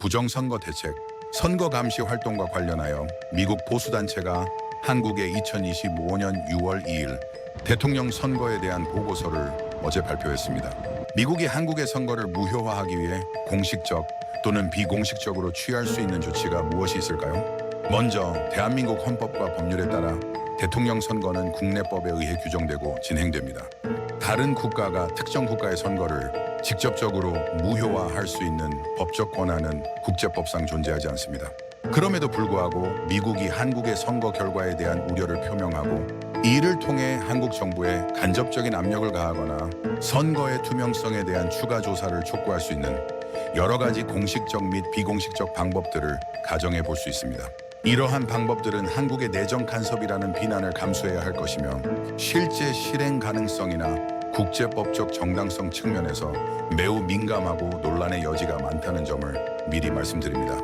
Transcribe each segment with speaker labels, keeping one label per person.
Speaker 1: 부정선거 대책, 선거 감시 활동과 관련하여 미국 보수단체가 한국의 2025년 6월 2일 대통령 선거에 대한 보고서를 어제 발표했습니다. 미국이 한국의 선거를 무효화하기 위해 공식적 또는 비공식적으로 취할 수 있는 조치가 무엇이 있을까요? 먼저 대한민국 헌법과 법률에 따라 대통령 선거는 국내법에 의해 규정되고 진행됩니다. 다른 국가가 특정 국가의 선거를 직접적으로 무효화할 수 있는 법적 권한은 국제법상 존재하지 않습니다. 그럼에도 불구하고 미국이 한국의 선거 결과에 대한 우려를 표명하고 이를 통해 한국 정부에 간접적인 압력을 가하거나 선거의 투명성에 대한 추가 조사를 촉구할 수 있는 여러 가지 공식적 및 비공식적 방법들을 가정해 볼 수 있습니다. 이러한 방법들은 한국의 내정 간섭이라는 비난을 감수해야 할 것이며 실제 실행 가능성이나 국제법적 정당성 측면에서 매우 민감하고 논란의 여지가 많다는 점을 미리 말씀드립니다.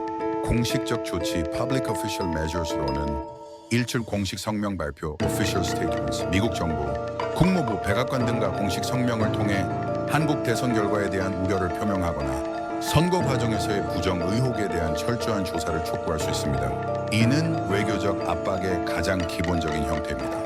Speaker 1: 공식적 조치 (Public Official Measures로는 일출 공식 성명 발표 (Official Statements), 미국 정부, 국무부, 백악관 등과 공식 성명을 통해 한국 대선 결과에 대한 우려를 표명하거나 선거 과정에서의 부정 의혹에 대한 철저한 조사를 촉구할 수 있습니다. 이는 외교적 압박의 가장 기본적인 형태입니다.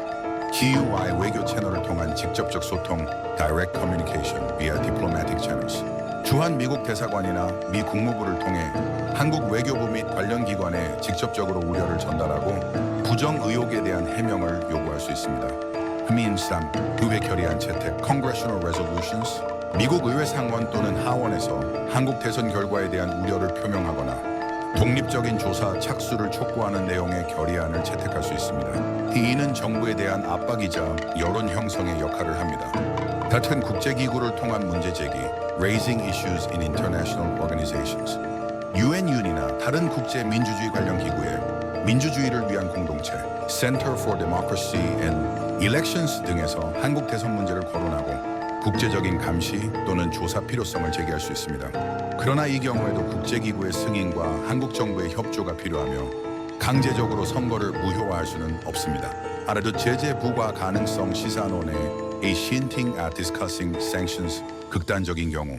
Speaker 1: GUI 외교 채널을 통한 직접적 소통 (Direct Communication) via Diplomatic Channels. 주한 미국 대사관이나 미 국무부를 통해 한국 외교부 및 관련 기관에 직접적으로 우려를 전달하고 부정 의혹에 대한 해명을 요구할 수 있습니다. 흠인삼, 의회 결의안 채택 (Congressional Resolutions). 미국 의회 상원 또는 하원에서 한국 대선 결과에 대한 우려를 표명하거나 독립적인 조사 착수를 촉구하는 내용의 결의안을 채택할 수 있습니다. 이는 정부에 대한 압박이자 여론 형성의 역할을 합니다. 같은 국제기구를 통한 문제 제기 (Raising Issues in International Organizations). UN이나 다른 국제 민주주의 관련 기구의 민주주의를 위한 공동체 (Center for Democracy and Elections) 등에서 한국 대선 문제를 거론하고 국제적인 감시 또는 조사 필요성을 제기할 수 있습니다. 그러나 이 경우에도 국제기구의 승인과 한국 정부의 협조가 필요하며 강제적으로 선거를 무효화할 수는 없습니다. 아래도 제재 부과 가능성 시사론의 A Hinting at Discussing Sanctions 극단적인 경우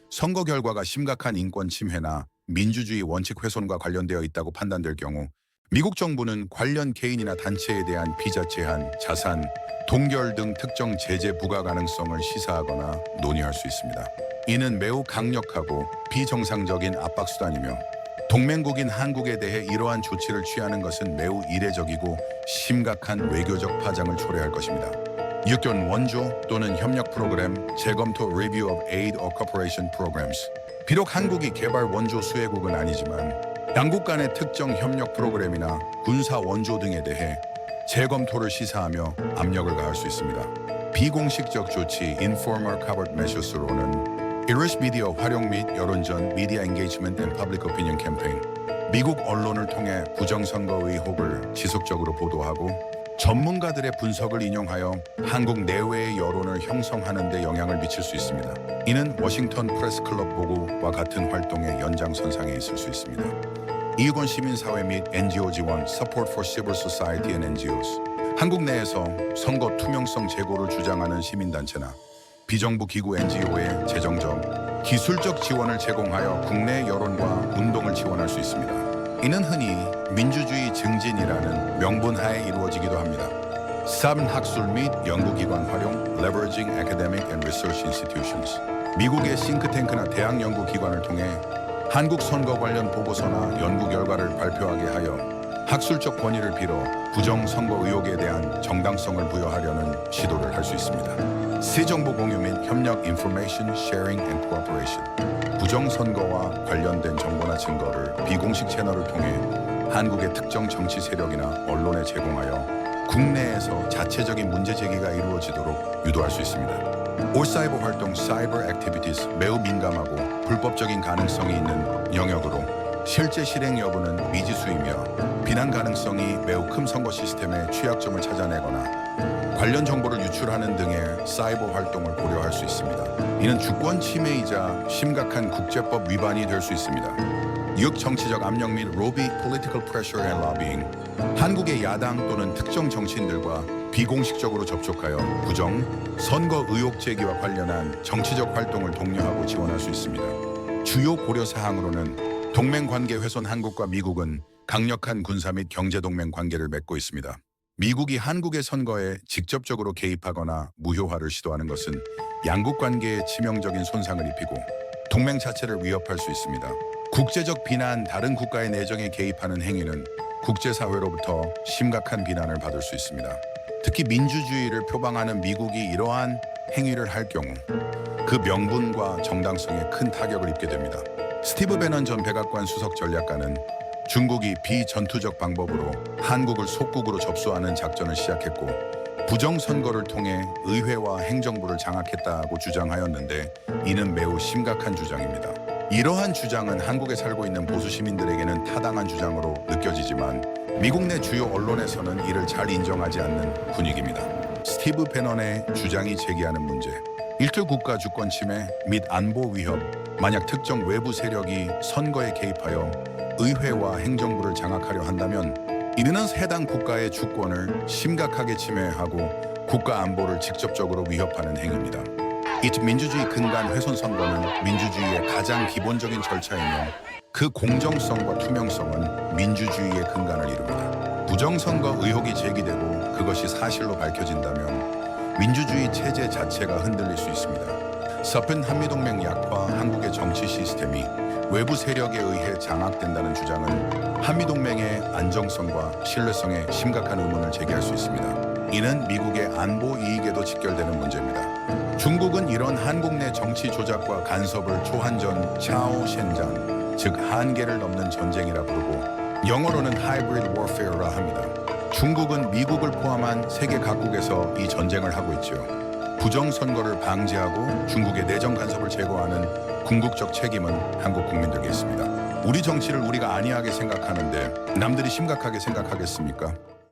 Speaker 1: 선거 결과가 심각한 인권 침해나 민주주의 원칙 훼손과 관련되어 있다고 판단될 경우 미국 정부는 관련 개인이나 단체에 대한 비자 제한, 자산, 동결 등 특정 제재 부과 가능성을 시사하거나 논의할 수 있습니다. 이는 매우 강력하고 비정상적인 압박수단이며 동맹국인 한국에 대해 이러한 조치를 취하는 것은 매우 이례적이고 심각한 외교적 파장을 초래할 것입니다. 육견 원조 또는 협력 프로그램 재검토 Review of Aid or Cooperation Programs. 비록 한국이 개발 원조 수혜국은 아니지만 양국 간의 특정 협력 프로그램이나 군사 원조 등에 대해 재검토를 시사하며 압력을 가할 수 있습니다. 비공식적 조치 (Informal Covert Measures로는 이러시 미디어 활용 및 여론전 (Media Engagement and Public Opinion Campaign). 미국 언론을 통해 부정선거 의혹을 지속적으로 보도하고 전문가들의 분석을 인용하여 한국 내외의 여론을 형성하는 데 영향을 미칠 수 있습니다. 이는 워싱턴 프레스클럽 보고와 같은 활동의 연장선상에 있을 수 있습니다. 이유건 시민사회 및 NGO 지원 (Support for Civil Society and NGOs). 한국 내에서 선거 투명성 제고를 주장하는 시민단체나 비정부 기구 NGO의 재정적, 기술적 지원을 제공하여 국내 여론과 운동을 지원할 수 있습니다. 이는 흔히 민주주의 증진이라는 명분하에 이루어지기도 합니다. 사분 학술 및 연구기관 활용 (Leveraging Academic and Research Institutions). 미국의 싱크탱크나 대학 연구기관을 통해 한국 선거 관련 보고서나 연구 결과를 발표하게 하여 학술적 권위를 빌어 부정선거 의혹에 대한 정당성을 부여하려는 시도를 할 수 있습니다. 새정보 공유 및 협력 (Information Sharing and Cooperation). 부정선거와 관련된 정보나 증거를 비공식 채널을 통해 한국의 특정 정치 세력이나 언론에 제공하여 국내에서 자체적인 문제 제기가 이루어지도록 유도할 수 있습니다. 올사이버 활동 (Cyber Activities) 매우 민감하고 불법적인 가능성이 있는 영역으로 실제 실행 여부는 미지수이며 비난 가능성이 매우 큰 선거 시스템의 취약점을 찾아내거나 관련 정보를 유출하는 등의 사이버 활동을 고려할 수 있습니다. 이는 주권 침해이자 심각한 국제법 위반이 될 수 있습니다. 정치적 압력 및 로비 (Political Pressure and Lobbying). 한국의 야당 또는 특정 정치인들과 비공식적으로 접촉하여 부정, 선거 의혹 제기와 관련한 정치적 활동을 독려하고 지원할 수 있습니다. 주요 고려 사항으로는 동맹 관계 훼손 한국과 미국은 강력한 군사 및 경제 동맹 관계를 맺고 있습니다. 미국이 한국의 선거에 직접적으로 개입하거나 무효화를 시도하는 것은 양국 관계에 치명적인 손상을 입히고 동맹 자체를 위협할 수 있습니다. 국제적 비난, 다른 국가의 내정에 개입하는 행위는 국제사회로부터 심각한 비난을 받을 수 있습니다. 특히 민주주의를 표방하는 미국이 이러한 행위를 할 경우 그 명분과 정당성에 큰 타격을 입게 됩니다. 스티브 배넌 전 백악관 수석 전략가는 중국이 비전투적 방법으로 한국을 속국으로 접수하는 작전을 시작했고 부정선거를 통해 의회와 행정부를 장악했다고 주장하였는데 이는 매우 심각한 주장입니다. 이러한 주장은 한국에 살고 있는 보수 시민들에게는 타당한 주장으로 느껴지지만 미국 내 주요 언론에서는 이를 잘 인정하지 않는 분위기입니다. 스티브 배넌의 주장이 제기하는 문제, 일조 국가 주권 침해 및 안보 위협, 만약 특정 외부 세력이 선거에 개입하여 의회와 행정부를 장악하려 한다면 이는 해당 국가의 주권을 심각하게 침해하고 국가 안보를 직접적으로 위협하는 행위입니다. 이 민주주의 근간 훼손 선거는 민주주의의 가장 기본적인 절차이며 그 공정성과 투명성은 민주주의의 근간을 이룹니다. 부정선거 의혹이 제기되고 그것이 사실로 밝혀진다면 민주주의 체제 자체가 흔들릴 수 있습니다. 섭은 한미동맹 약화, 한국의 정치 시스템이 외부 세력에 의해 장악된다는 주장은 한미동맹의 안정성과 신뢰성에 심각한 의문을 제기할 수 있습니다. 이는 미국의 안보 이익에도 직결되는 문제입니다. 중국은 이런 한국 내 정치 조작과 간섭을 초한전 차오셴장, 즉 한계를 넘는 전쟁이라 부르고 영어로는 하이브리드 워페어라 합니다. 중국은 미국을 포함한 세계 각국에서 이 전쟁을 하고 있죠. 부정선거를 방지하고 중국의 내정 간섭을 제거하는 궁극적 책임은 한국 국민들께 있습니다. 우리 정치를 우리가 안이하게 생각하는데 남들이 심각하게 생각하겠습니까?